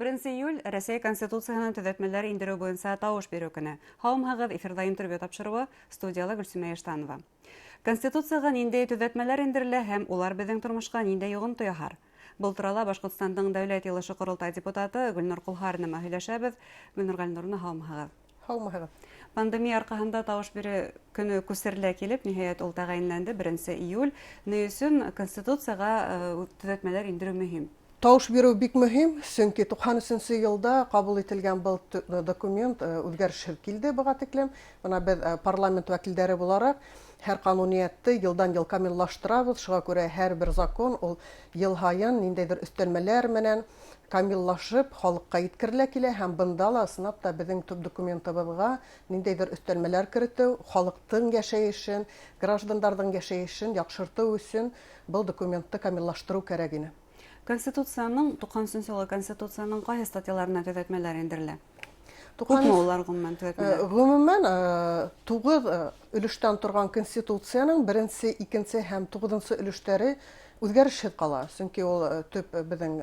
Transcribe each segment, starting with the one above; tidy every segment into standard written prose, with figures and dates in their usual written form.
1 июль Россия Конституцияның төзәтмәләре индерү буенча тавыш бирү көне. Һаумыгыз эфирда интервью тапшыруы студияла Гөлсүмә Яштанова. Конституцияга ниндәй төзәтмәләр индерелә һәм улар безнең тормышка ниндәй йогынты яһар? Был турыда Башкортстандың дәүләт йылышы корылтай депутаты Гөлнур Кулхарова һөйләшәбез. Гөлнур Гөлнурна һаумыгыз. Һаумыгыз. Пандемия аркаһында тавыш бирү көне күсерелә килеп, ниһаять ул тәгаенләнде 1 июль. Ни өчен Конституцияга төзәтмәләр индерү мөһим? Тавыш бирү бик мөһим, чөнки 93 елда кабул ителгән был документ үзгәрешләр килде буга тиклем. Менә без парламент вәкилләре буларак һәр кануниятты елдан-ел камиллаштырабыз. Шуңа күрә һәрбер закон ул ел һайын ниндәйдер өстәлмәләр менән камиллашып, халыкка yetkерелә килә һәм бында ла ысынлап та безнең төп документыбызга ниндәйдер өстәлмәләр кертү, халыктың яшәешен, гражданнарның яшәешен яхшырту өчен был документты камиллаштыру кирәк ине. Конституцияның 90 елгы Конституцияның кайсы статьяларына төзәтмәләр индерелә? Күпме улар гомумән төзәтмәләр? Гомумән 9 өлештән торган Конституцияның 1, 2 һәм 9 өлештәре үзгәрешһез кала. Чөнки ул төп безнең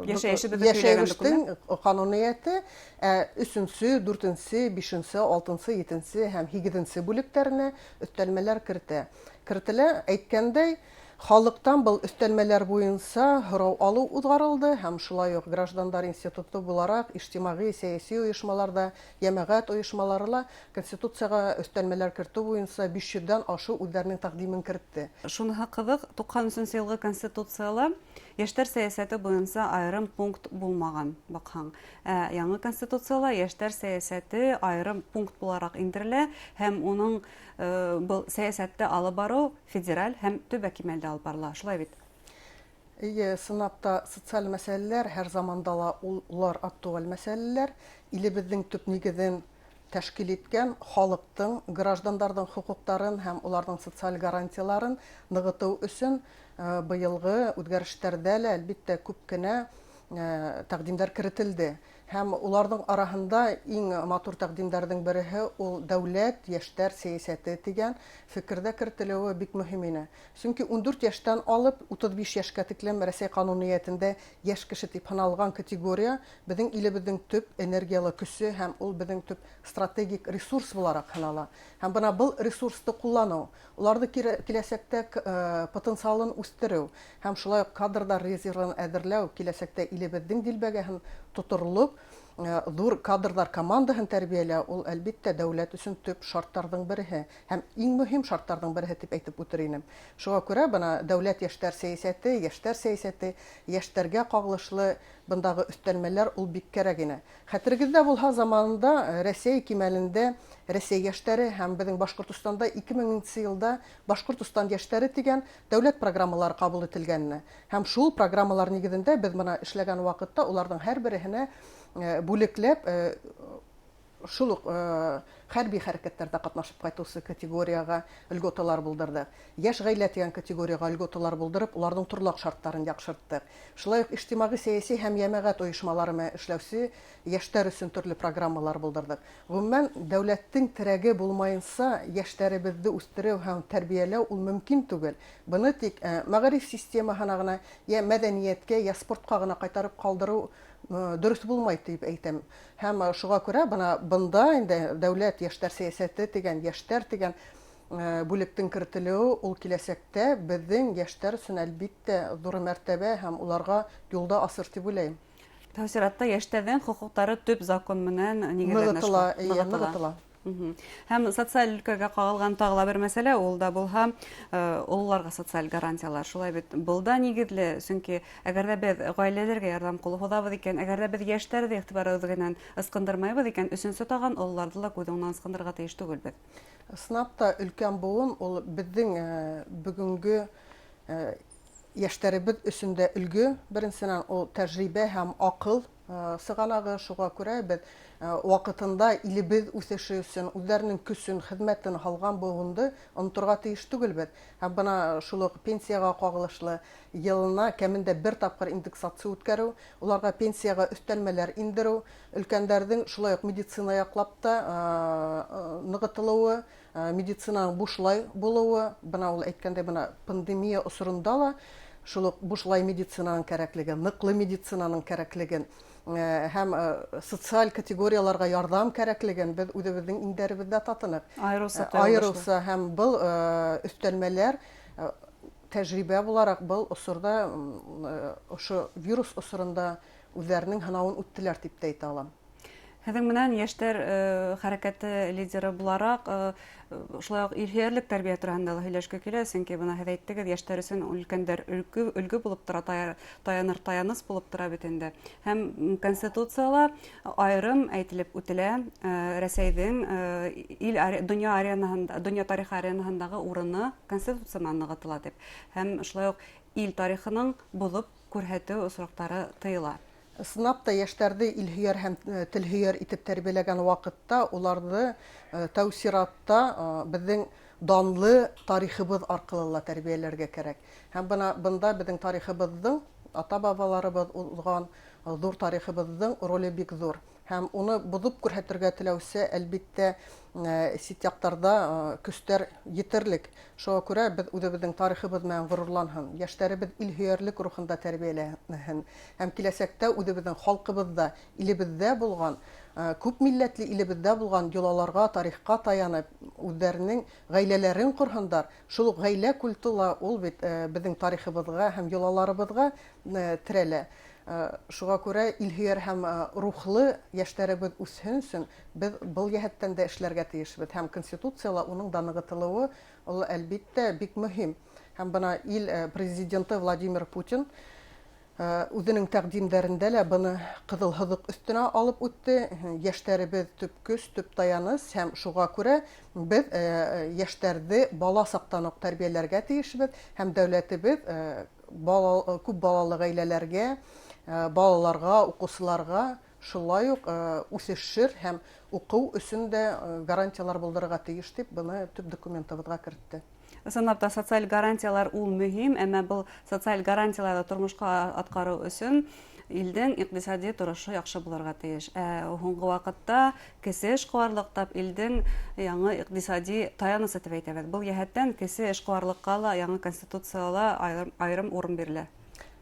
яшәешебезнең канунияте 3, 4, 5, 6, 7 һәм 8 бүлектәренә өстәлмәләр кертелә. Әйткәндәй, халыктан был өстәлмәләр буенча һорау алу узгарылды һәм шулай ук граждандар институты буларак иҗтимагый сәяси оешмаларда, җәмәгать оешмаларында Конституцияга өстәлмәләр кертү буенча 500-дән ашу үзләренең тәкъдимен кертте. Шуныһы кызык, 93 елгы Конституцияла яшьтәр сәясәте буенча айрым пункт булмаган бакһаң. Яңа Конституцияла яшьтәр сәясәте айрым пункт буларак индерелә һәм уның был сәясәтте алып бару федераль һәм төбәк кимәлдә алып барыла. Шулай бит? Сынапта социаль мәсьәләләр һәр заманда ла улар актуаль мәсьәләләр. Илебезнең төп нигезен тәшкил иткән халыктың, гражданнарның хукукларын һәм уларның социаль гарантияларын ныгыту өчен быелгы үзгәрешләрдә лә әлбәттә күп кенә тәкъдимнәр кертелде. Һәм уларның арасында иң матур тәкъдимнәрнең береһе ул дәүләт яшьтәр сәясәте дигән фикердә кертелүе бик мөһим ине. Чөнки 14 яшьтән алып 35 яшькә тиклем Россия кануниятендә яшь кеше дип саналган категория безнең илебезнең төп энергиялы көче һәм ул безнең төп стратегик ресурс буларак санала. Һәм бына был ресурсты куллану, уларны киләчәктә потенциалын үстерү һәм шулай ук кадрдар резервын әзерләү киләчәктә илебезнең дилбәгәһен тутырылып, зур кадрдар командаһын тәрбияләү ул әлбәттә дәүләт өчен төп шартларның береһе һәм иң мөһим шартларның береһе дип әйтеп үтер инем. Шуңа күрә бына дәүләт яшьтәр сәясәте, яшьтәргә кагылышлы бындагы өстәлмәләр ул бик кирәк ине. Хәтерегездә булһа, заманында Россия кимәлендә Россия яшьтәре һәм безнең Башкортстанда 2000 елда Башкортстан яшьтәре дигән дәүләт программалары кабул ителгәнне. Һәм шул программалар нигезендә без моны эшләгән вакытта уларның һәрберенә бүлекләп шул ук хәрби хәрәкәтләрдә катнашып кайтучы категорияга льготалар булдырдык. Яшь гаилә дигән категорияга льготалар булдырып, уларның турлак шартларын яхшырттык. Шулай ук иҗтимагый сәяси һәм җәмәгать оешмалары менән эшләүче яшьтәр өчен төрле программалар булдырдык. Гомумән, дәүләттең терәге булмаенча яшьтәребезне үстерү һәм тәрбияләү ул мөмкин түгел. Буны тик мәгариф системаһына гына, я мәдәнияткә, я спортка гына кайтарып калдыру дөрес булмай дип әйтәм. Һәм шуңа күрә бында инде дәүләт яшьтәр сәясәте дигән яшьтәр дигән бүлектең кертелүе ул киләчәктә безнең яшьтәр өчен әлбәттә зур мәртәбә һәм уларга юлда асыр дип уйлыйм. Тәүсиратта яшьтәрнең хукуклары төп закон менән нигезләнә. Һәм социаль өлкәгә кагылган тагыла бер мәсьәлә, ул да булһа улларга социаль гарантиялар. Шулай бит, булда нигезле, чөнки әгәр дә без гаиләләргә ярдәм кулы һузабыз икән, әгәр дә без яшьтәрне игътибарыбыздан ыскындырмайбыз икән, өченче тагын улларны да күзеңнән ыскындырырга тиеш түгелбез. Снапта өлкән буын ул безнең бүгенге яшьтәребез өчен үлге, беренчедән ул тәҗрибә һәм акыл сыганагы. Шуңа күрә без вакытында илебез үсеше өчен үзләренең көчен, хезмәтен алган буынды онытырга тиеш түгелбез. Һәм бына шул ук пенсияга кагылышлы елына кемендә бер тапкыр индексация үткәрү, уларга пенсияга өстәлмәләр индерү, өлкәннәрнең шулай ук медицина яклап та ныгытылуы, медицинаның бушлай булуы, бына ул әйткәндә бына пандемия осырында ла шул ук бушлай медицинаның кирәклеген, ныклы медицинаның кирәклеген һәм социаль категорияларга ярдәм кирәклеген без үзебезнең иңдәребездә татынык. Айрылса һәм был өстәлмәләр тәҗрибә буларак был осырда ошо вирус осырында үзләренең һынавын үттеләр дип әйтә алам. Һеҙҙең менән йәштәр хәрәкәте лидеры булараҡ шулай уҡ ирһөйәрлек тәрбиә тураһында ла һөйләшкә килә, сөнки бына һеҙ әйттегеҙ, йәштәр өсөн өлкәндәр өлгө булып тора, таяныр таяныс булып тора бит инде. Һәм Конституцияла айырым әйтелеп үтелә Рәсәйҙең донъя тарихы аренаһындағы урыны Конституциянан нығытыла дип. Һәм шулай уҡ ил тарихының боҙоп күрһәтеү осраҡтары тыйыла. Сынап та йәштәрҙе илһөйәр һәм телһөйәр итеп тәрбиәләгән ваҡытта уларҙы тәү сиратта беҙҙең данлы тарихыбыҙ арҡылы ла тәрбиәләргә кәрәк. Һәм бында беҙҙең тарихыбыҙҙың, ата-бабаларыбыҙ уҙған ҙур тарихыбыҙҙың роле бик ҙур. Һәм уны боҙоп күрһәтергә теләүсе, әлбиттә, сит яҡтарҙа көстәр етерлек. Шуға күрә беҙ үҙебеҙҙең тарихыбыҙ менән ғорурланһын, йәштәребеҙ илһөйәрлек рухында тәрбиәләнһен. Һәм киләсәктә үҙебеҙҙең халҡыбыҙҙа, илебеҙҙә булған, күп милләтле илебеҙҙә булған йолаларға, тарихҡа таянып, үҙҙәренең ғаиләләрен ҡорһондар. Шул уҡ ғаилә культы ла ул бит беҙҙең тарихыбыҙға һәм йолаларыбыҙға терәлә. Шуға күрә илһөйәр һәм рухлы йәштәребеҙ үҫһен өсөн беҙ был йәһәттән дә эшләргә тейешбеҙ. Һәм Конституцияла уның да нығытылыуы ул әлбиттә бик мөһим. Һәм бына ил президенты Владимир Путин үҙенең тәҡдимдәрендә лә быны ҡыҙыл һыҙыҡ өҫтөнә алып үтте. Йәштәребеҙ төп көс, төп таяныс, һәм шуға күрә беҙ йәштәрҙе бала саҡтан уҡ тәрбиәләргә тейешбеҙ. Һәм дәүләтебеҙ күп балалы ғаиләләргә, балаларға, уҡыусыларға шулай уҡ үҫешер һәм уҡыу өсөн дә гарантиялар булдырырға тейеш дип быны төп документыбыҙға кертте. Ысынлап та социаль гарантиялар ул мөһим, әммә был социаль гарантияларҙы тормошҡа атҡарыу өсөн илдең иҡтисади торошо яҡшы булырға тейеш. Һуңғы ваҡытта кесе эшҡыуарлыҡ илдең яңы иҡтисади таяныс итеп әйтәбеҙ. Был йәһәттән кесе эшҡыуарлыҡҡа ла яңы Конституцияла айырым урын бирелә.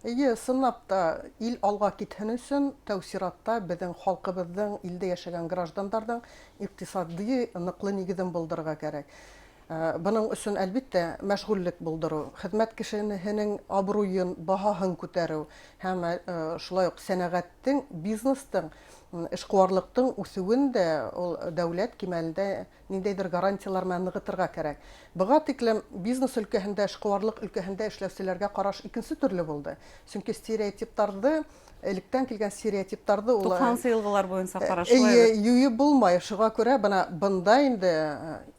Эйе, ысынлап та ил алға китһен өсөн тәү сиратта беҙҙең халҡыбыҙҙың, илдә йәшәгән граждандарҙың иҡтисади ныҡлы нигеҙен булдырырға кәрәк. Бының өсөн әлбиттә мәшғүллек булдырыу, хеҙмәт кешеһенең абруйын, баһаһын күтәреү һәм шулай уҡ сәнәғәттең, бизнестың, эшҡыуарлыҡтың үҫеүен дә ул дәүләт кимәлендә ниндәйҙер гарантиялар менән нығытырға кәрәк. Быға тиклем бизнес өлкәһендә, эшҡыуарлыҡ өлкәһендә эшләүселәргә ҡараш икенсе төрлө булды. Сөнки стереотиптарҙы, электән килгән стереотиптарҙы 90-сы йылғылар буйынса ҡараш юйып булмай. Шуға күрә бында инде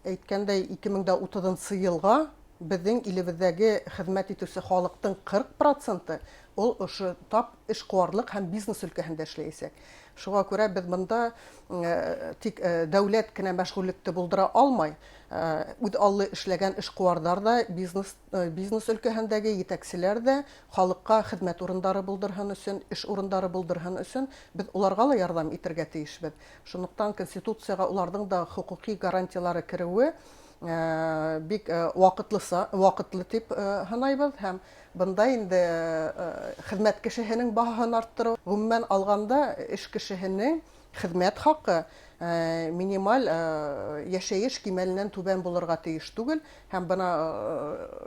әйткәндәй 2030 йылға беҙҙең илебеҙҙәге хеҙмәт итеүсе халыҡтың 40% ул ошо тап эшҡыуарлыҡ һәм бизнес өлкәһендә эшләйәсәк. Шуға күрә беҙ бында тик дәүләт кенә мәшғүллекте булдыра алмай, үҙ аллы эшләгән эшҡыуарҙар да, бизнес өлкәһендәге етәкселәр дә халыҡҡа хеҙмәт урындары булдырһын өсөн, эш урындары булдырһын өсөн беҙ уларға ла ярҙам итергә тейешбеҙ. Шундыҡтан Конституцияға уларҙың да хоҡуҡи гарантиялары кереүе бик ваҡытлы тип һанайбыҙ. Һәм бында инде хеҙмәт кешеһенең баһаһын арттырыу, ғөмүмән алғанда эш кешеһенең хеҙмәт хаҡы минималь йәшәйеш кимәленән түбән булырға тейеш түгел. Һәм бына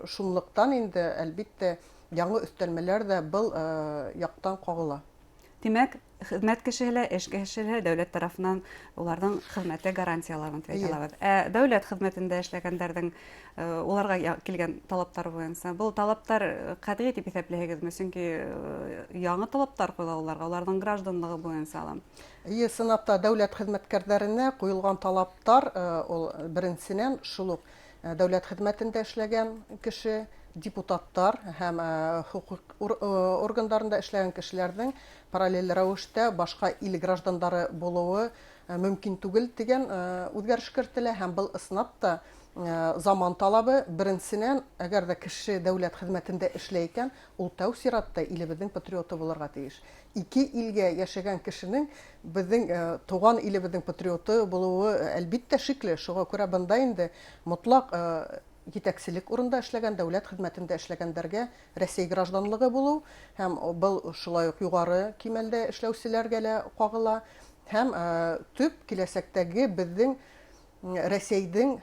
шунлыҡтан инде әлбиттә яңы өҫтәлмәләр ҙә был яҡтан ҡағыла. Тимәк, хеҙмәт кешеһе лә, эш кешеһе лә дәүләт тарафынан уларҙың хеҙмәте гарантияларын тәьяклабыҙ. Дәүләт хеҙмәтендә эшләгәндәрҙең уларға килгән талаптар буйынса, был талаптар ҡәтғи тип иҫәпләйһегеҙме? Сөнки яңы талаптар ҡуйыла уларға, уларҙың гражданлығы буйынса ла. Эйе, сынапта дәүләт хеҙмәткәрҙәренә ҡуйылған талаптар ул беренсенән шул уҡ дәүләт хеҙмәтендә эшләгән кеше, депутаттар һәм хоҡуҡ органдарында эшләгән кешеләрҙең параллель рәүештә башҡа ил граждандары булыуы мөмкин түгел дигән үҙгәреш кертелә. Һәм был ысынлап та заман талабы. Беренсенән, әгәр ҙә кеше дәүләт хеҙмәтендә эшләй икән, ул тәү сиратта илебеҙҙең патриоты булырға тейеш. Ике илгә йәшәгән кешенең беҙҙең тыуған илебеҙҙең патриоты булыуы әлбиттә шикле. Шуға күрә бында инде мотлаҡ җитәкчелек урында эшләгән, дәүләт хезмәтендә эшләгәндәргә Россия гражданлыгы булу һәм был шулай ук югары кимәлдә эшләүчеләргә лә кагыла һәм төп киләчәктәге безнең Россиянең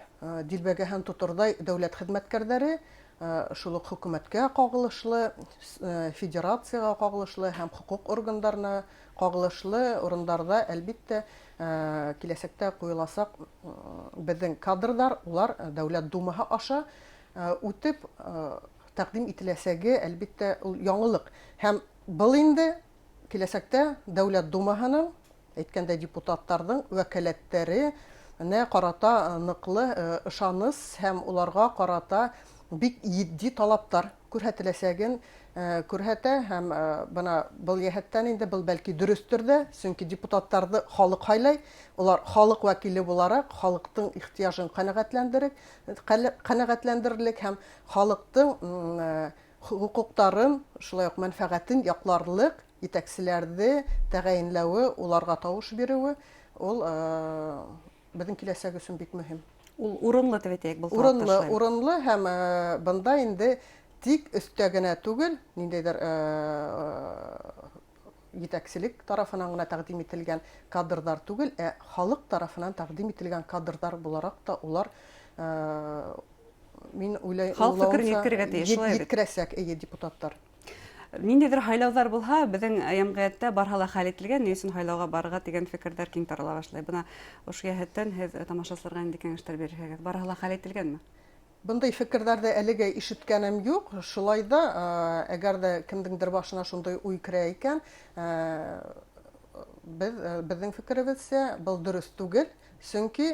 дилбәгәһен тутырдай дәүләт хезмәткәрләре шул ук хөкүмәткә кагылышлы, федерациягә кагылышлы һәм хукук органнарына кагылышлы урыннарда әлбиттә киләчәктә куеласак безнең кадрдар, улар дәүләт думаһы аша үтеп тәкъдим ителәсәге әлбиттә ул яңалык. Һәм был инде киләчәктә дәүләт думаһының, әйткәндә депутаттарның вәкаләтләре карата ныклы ышаныс һәм уларга карата бик җитди талаптар күрһәтеләсәген күрһәтә һәм бына был яһәттән инде был бәлки дөрестер дә, чөнки депутаттарны халык хайлай, улар халык вәкиле буларак халыктың ихтыяҗын канәгатьләндерерлек һәм халыктың хукукларын, шулай ук мәнфәгатен якларлык җитәкчеләрне тәгаенләүе, уларга тавыш бирүе, ул безнең киләчәк өчен бик мөһим. Ул урынлы дип әйтәйек, был талаптар. Урынлы һәм бында инде тик өстә генә түгел, ниндәйдер җитәкчелек тарафынан гына тәкъдим ителгән кадрдар түгел, халык тарафынан тәкъдим ителгән кадрдар буларак та улар мин уйлыйм, халык фикерен җиткерергә тиеш, шулай бит. Җиткерәсәк, депутаттар. Ниндидер хайлаулар булһа, безнең җәмгыятьтә барһа ла хәл ителгән, ни өчен хайлауга барырга дигән фикерләр киң тарала башлый. Бына ошо яһәттән һез тамашачыларга нинди киңәшләр бирергә? Барһа ла хәл ителгәнме? Бындай фикерләрдә әлегә ишеткәнем юк. Шулай да, әгәр дә кемдеңдер башына шундай уй керә икән, безнең фикеребезчә, был дөрес түгел, чөнки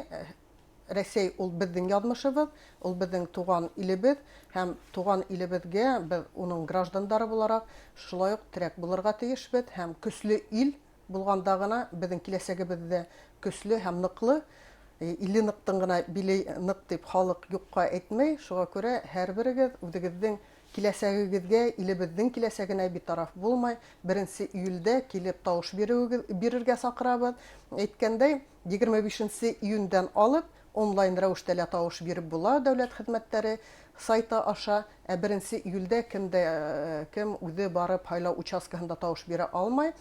Россия ул безнең язмышыбыз, ул безнең туган илебез һәм туган илебезгә без уның граждандары буларак шулай ук терәк булырга тиешбез һәм көчле ил булганда гына безнең киләчәгебездә көчле һәм ныклы, иле ныктың гына биле нык дип халык юкка әйтмәй, шуңа күрә һәрберегез үзегезнең киләчәгегезгә, илебезнең киләчәгенә битараф булмай, 1 июльдә килеп тавыш бирергә сакырабыз. Әйткәндәй, 25 июньдән алып онлайн рәвештә лә тавыш биреп була дәүләт хезмәткәре сайты аша, 1 июльдә кем үзе барып һайлау участкасында тавыш бирә алмай,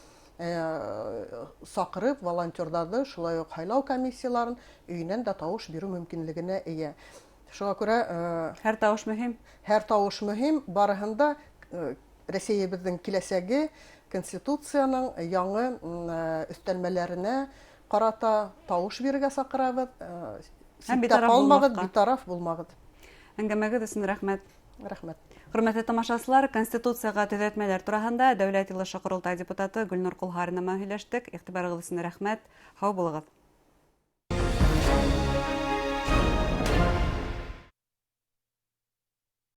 сакырып волонтерларны, шулай ук һайлау комиссияларын өйнән дә тавыш бирү мөмкинлегенә ия. Шуңа күрә һәр тавыш мөһим. Һәр тавыш мөһим, барыһында Россиябезнең киләчәге Конституцияның яңа өстәлмәләренә карата тавыш бирергә сакырабыз. Битараф булмагыз. Әңгәмәгез өчен рәхмәт. Рәхмәт. Хөрмәтле тамашачылар, Конституцияга төзәтмәләр тураһында Дәүләт Йылышы Корылтай депутаты Гөлнур Кулһарина менән һөйләштек. Игътибарыгыз өчен рәхмәт. Һау булыгыз.